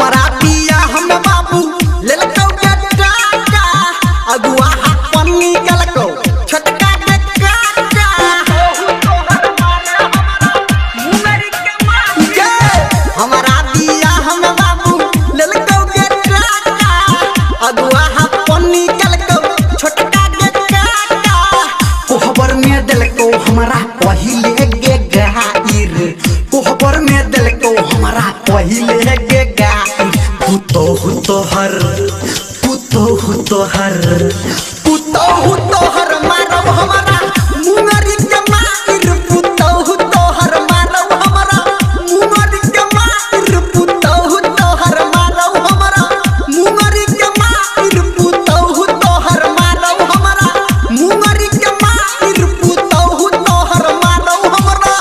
हमारा पिया हम बाबू लेलकौ के टाका अगुआ अपन निकलकौ छोटका के काका हमारा पिया हम बाबू लेलकौ के टाका अगुआ अपन निकलकौ छोटका के काका कोहबर में देलकौ हमरा पहिले गे गाइर कोहबर में देलकौ हमरा पहिले गे गाइर पुतोहु तोहर मारब हमरा मुंगरी के माइर पुतोहु तोहर मारब हमरा मुंगरी के माइर पुतोहु तोहर मारब हमरा मुंगरी के माइर पुतोहु तोहर मारब हमरा मुंगरी के माइर पुतोहु तोहर मारब हमरा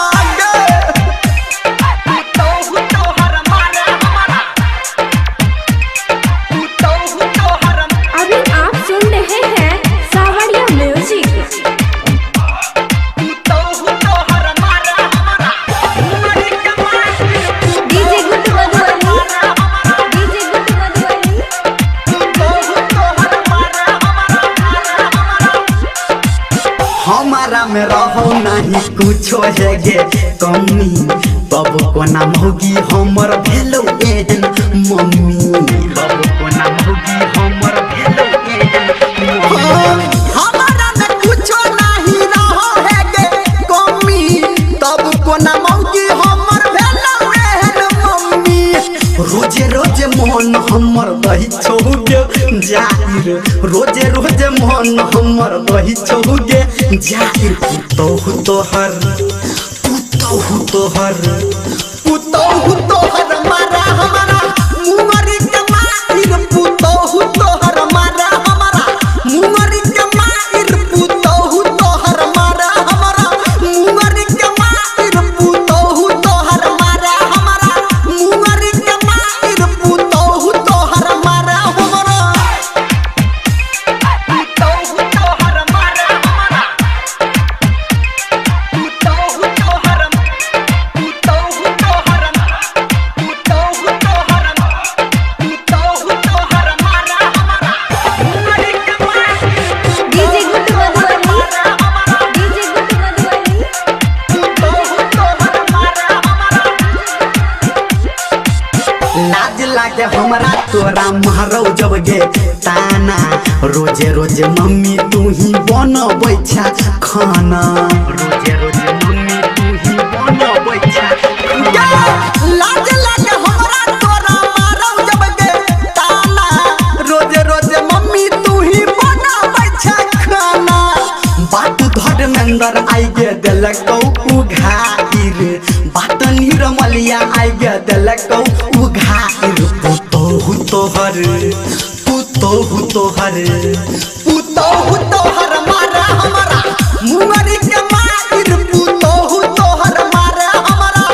पुतोहु तोहर मारब हमरा पुतोहु तोहर। अभी आप सुन रहे हैं सावरिया म्यूजिक। डीजे गुड मधुबनी, डीजे गुड मधुबनी। हमारा में रहो नहीं कुछो है गे कमी तब कोना मौगी हमर भेलो एहन मम्मी तब कोना मौगी हमर भेलो एहन मम्मी हमारा में कुछो नहीं रहो है गे कमी तब कोना मौगी हमर भेलो एहन मम्मी रोजे रोजे मन हमर दही छौगे जाहिर रोजे रोजे मन हमर दही छौगे जाहिर पुतोहु तोहर मारा हमारा मुंगरी के माइर पुतोहु तोहर मारा हमारा मुंगरी के माइर पुतोहु तोहर मारा हमारा मुंगरी के माइर पुतोहु तोहर मारा हमारा मुंगरी के माइर पुतोहु तोहर मारा हमारा पुतोहु तोहर मारा हमारा पुतोहु तोहर पुतोहु तोहर पुतोहु तोहर पुतोहु तोहर मारा हमारा मुंगरी के माइर डीजे गुड मधुबनी, डीजे गुड मधुबनी। पुतोहु तोहर मारा हमारा लाज लागे हमरा तोरा मारो जब गे ताना रोजे रोजे मम्मी तू ही बनबै छा खाना रोजे रोजे मम्मी तू ही बनबै छा लाज लागे हमरा तोरा मारो जब गे ताना रोजे रोजे मम्मी तू ही बनबै छा खाना बात धर्मेंद्र आई गे देलकौ उघाइर बात निरमलिया आई गे देलकौ उघाइर पुतोहु तोहर मारा हमारा मुंगरी के माइर पुतोहु तोहर मारा हमारा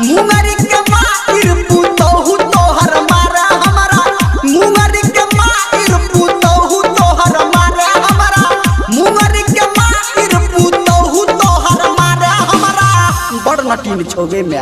मुंगरी के माइर पुतोहु तोहर मारा हमारा मुंगरी के माइर पुतोहु तोहर मारा हमारा मुंगरी के माइर पुतोहु तोहर मारा हमारा बड़ नटीन छोगे में